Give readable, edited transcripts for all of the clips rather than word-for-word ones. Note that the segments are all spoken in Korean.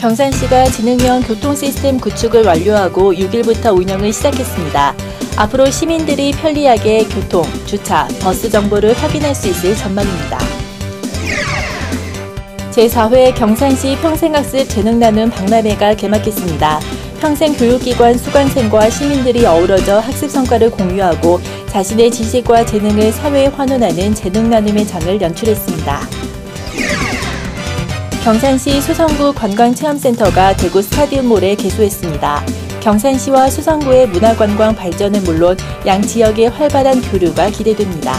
경산시가 지능형 교통시스템 구축을 완료하고 6일부터 운영을 시작했습니다. 앞으로 시민들이 편리하게 교통, 주차, 버스 정보를 확인할 수 있을 전망입니다. 제4회 경산시 평생학습 재능나눔 박람회가 개막했습니다. 평생교육기관 수강생과 시민들이 어우러져 학습 성과를 공유하고 자신의 지식과 재능을 사회에 환원하는 재능나눔의 장을 연출했습니다. 경산시 수성구 관광체험센터가 대구 스타디움몰에 개소했습니다. 경산시와 수성구의 문화관광 발전은 물론 양 지역의 활발한 교류가 기대됩니다.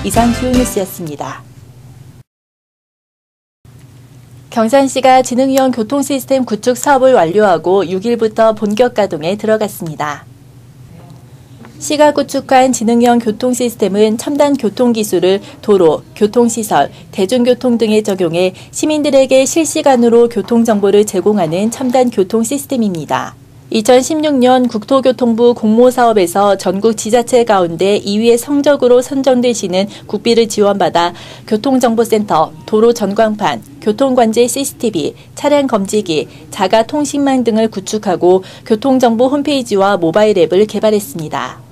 이상 주요 뉴스였습니다. 경산시가 지능형 교통시스템 구축 사업을 완료하고 6일부터 본격 가동에 들어갔습니다. 시가 구축한 지능형 교통시스템은 첨단 교통기술을 도로, 교통시설, 대중교통 등에 적용해 시민들에게 실시간으로 교통정보를 제공하는 첨단 교통시스템입니다. 2016년 국토교통부 공모사업에서 전국 지자체 가운데 2위의 성적으로 선정되시는 국비를 지원받아 교통정보센터, 도로전광판, 교통관제 CCTV, 차량검지기, 자가통신망 등을 구축하고 교통정보 홈페이지와 모바일 앱을 개발했습니다.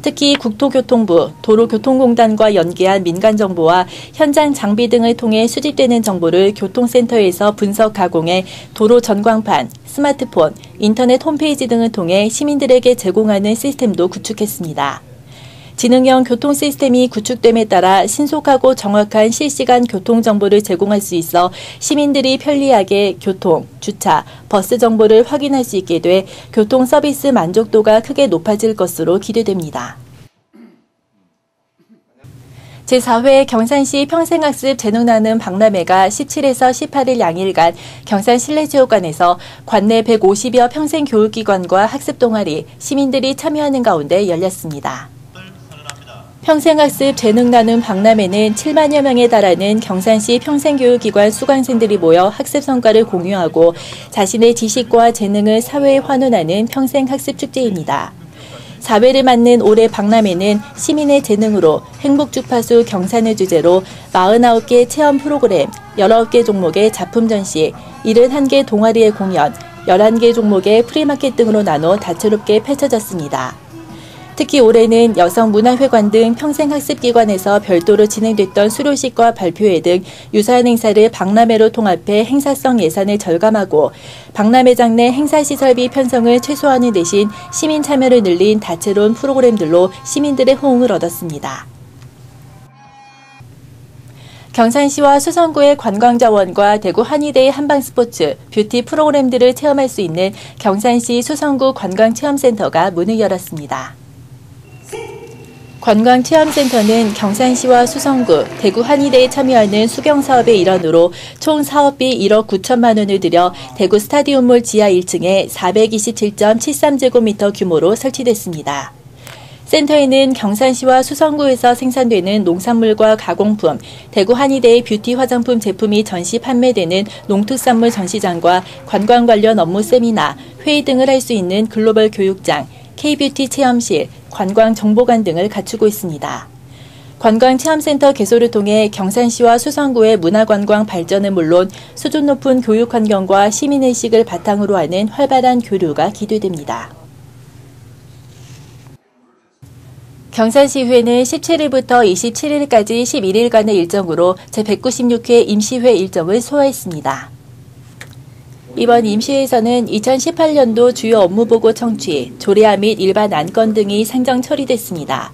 특히 국토교통부, 도로교통공단과 연계한 민간정보와 현장 장비 등을 통해 수집되는 정보를 교통센터에서 분석 가공해 도로 전광판, 스마트폰, 인터넷 홈페이지 등을 통해 시민들에게 제공하는 시스템도 구축했습니다. 지능형 교통시스템이 구축됨에 따라 신속하고 정확한 실시간 교통정보를 제공할 수 있어 시민들이 편리하게 교통, 주차, 버스 정보를 확인할 수 있게 돼 교통 서비스 만족도가 크게 높아질 것으로 기대됩니다. 제4회 경산시 평생학습 재능나눔 박람회가 17에서 18일 양일간 경산실내체육관에서 관내 150여 평생교육기관과 학습동아리, 시민들이 참여하는 가운데 열렸습니다. 평생학습 재능나눔 박람회는 7만여 명에 달하는 경산시 평생교육기관 수강생들이 모여 학습 성과를 공유하고 자신의 지식과 재능을 사회에 환원하는 평생학습축제입니다. 4회를 맞는 올해 박람회는 시민의 재능으로 행복주파수 경산을 주제로 49개 체험 프로그램, 19개 종목의 작품 전시, 71개 동아리의 공연, 11개 종목의 프리마켓 등으로 나눠 다채롭게 펼쳐졌습니다. 특히 올해는 여성문화회관 등 평생학습기관에서 별도로 진행됐던 수료식과 발표회 등 유사한 행사를 박람회로 통합해 행사성 예산을 절감하고 박람회장 내 행사시설비 편성을 최소화하는 대신 시민 참여를 늘린 다채로운 프로그램들로 시민들의 호응을 얻었습니다. 경산시와 수성구의 관광자원과 대구 한의대의 한방스포츠, 뷰티 프로그램들을 체험할 수 있는 경산시 수성구 관광체험센터가 문을 열었습니다. 관광체험센터는 경산시와 수성구, 대구 한의대에 참여하는 수경사업의 일환으로 총 사업비 1억 9천만 원을 들여 대구 스타디움몰 지하 1층에 427.73제곱미터 규모로 설치됐습니다. 센터에는 경산시와 수성구에서 생산되는 농산물과 가공품, 대구 한의대의 뷰티 화장품 제품이 전시 판매되는 농특산물 전시장과 관광 관련 업무 세미나, 회의 등을 할 수 있는 글로벌 교육장, K-뷰티 체험실, 관광정보관 등을 갖추고 있습니다. 관광체험센터 개소를 통해 경산시와 수성구의 문화관광 발전은 물론 수준 높은 교육환경과 시민의식을 바탕으로 하는 활발한 교류가 기대됩니다. 경산시의회는 17일부터 27일까지 11일간의 일정으로 제196회 임시회 일정을 소화했습니다. 이번 임시회에서는 2018년도 주요 업무보고 청취, 조례안 및 일반 안건 등이 상정 처리됐습니다.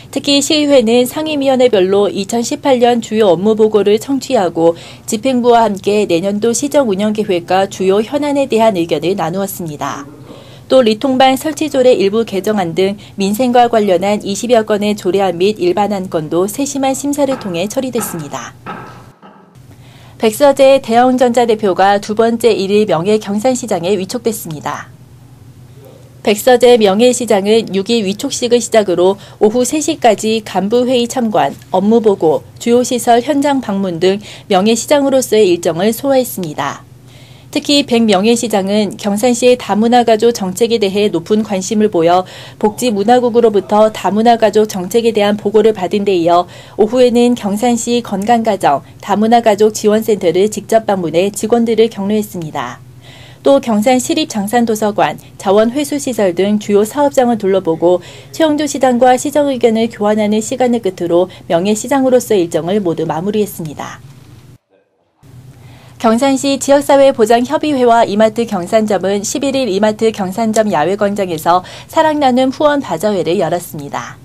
특히 시의회는 상임위원회별로 2018년 주요 업무보고를 청취하고 집행부와 함께 내년도 시정운영계획과 주요 현안에 대한 의견을 나누었습니다. 또 리통방 설치조례 일부 개정안 등 민생과 관련한 20여 건의 조례안 및 일반 안건도 세심한 심사를 통해 처리됐습니다. 백서재 대형전자 대표가 두 번째 1일 명예경산시장에 위촉됐습니다. 백서재 명예시장은 6일 위촉식을 시작으로 오후 3시까지 간부회의 참관, 업무보고, 주요시설 현장 방문 등 명예시장으로서의 일정을 소화했습니다. 특히 백명애 시장은 경산시의 다문화가족 정책에 대해 높은 관심을 보여 복지문화국으로부터 다문화가족 정책에 대한 보고를 받은 데 이어 오후에는 경산시 건강가정 다문화가족 지원센터를 직접 방문해 직원들을 격려했습니다. 또 경산 시립장산도서관, 자원회수시설 등 주요 사업장을 둘러보고 최영두 시장과 시정 의견을 교환하는 시간을 끝으로 명예시장으로서의 일정을 모두 마무리했습니다. 경산시 지역사회보장협의회와 이마트 경산점은 11일 이마트 경산점 야외광장에서 사랑나눔 후원 바자회를 열었습니다.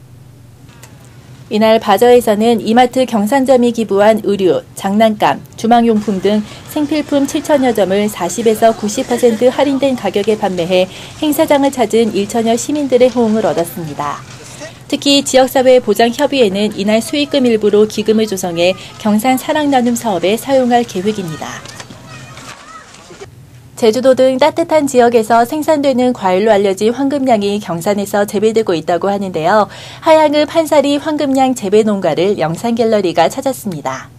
이날 바자회에서는 이마트 경산점이 기부한 의류, 장난감, 주방용품 등 생필품 7천여 점을 40에서 90% 할인된 가격에 판매해 행사장을 찾은 1천여 시민들의 호응을 얻었습니다. 특히 지역사회보장협의회는 이날 수익금 일부로 기금을 조성해 경산 사랑나눔 사업에 사용할 계획입니다. 제주도 등 따뜻한 지역에서 생산되는 과일로 알려진 황금향이 경산에서 재배되고 있다고 하는데요. 하양읍 한사리 황금향 재배 농가를 영상갤러리가 찾았습니다.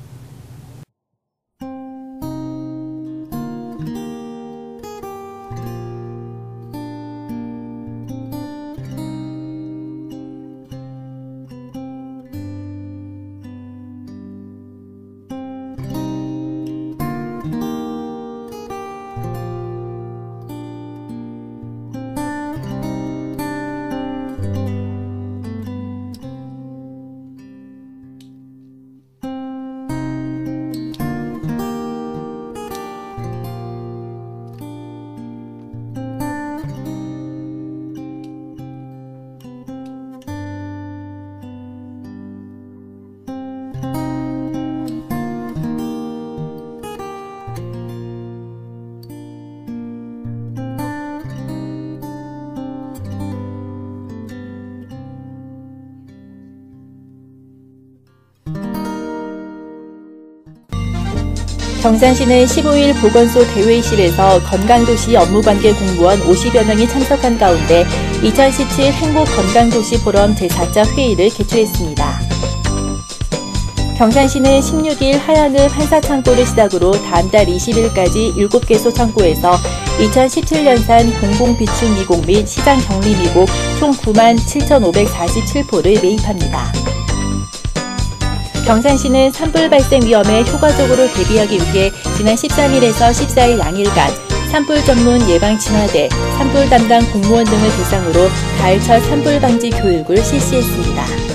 경산시는 15일 보건소 대회의실에서 건강도시 업무관계 공무원 50여 명이 참석한 가운데 2017 행복건강도시 포럼 제4차 회의를 개최했습니다. 경산시는 16일 하양읍 한사창고를 시작으로 다음 달 20일까지 7개소 창고에서 2017년산 공공비축 미국 및 시장 격리 미국 총 97,547포를 매입합니다. 경산시는 산불 발생 위험에 효과적으로 대비하기 위해 지난 13일에서 14일 양일간 산불 전문 예방 진화대, 산불 담당 공무원 등을 대상으로 가을철 산불 방지 교육을 실시했습니다.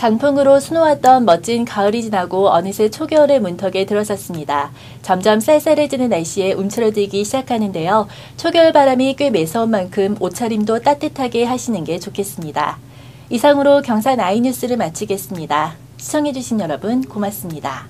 강풍으로 수놓았던 멋진 가을이 지나고 어느새 초겨울의 문턱에 들어섰습니다. 점점 쌀쌀해지는 날씨에 움츠러들기 시작하는데요. 초겨울 바람이 꽤 매서운 만큼 옷차림도 따뜻하게 하시는 게 좋겠습니다. 이상으로 경산 아이뉴스를 마치겠습니다. 시청해주신 여러분 고맙습니다.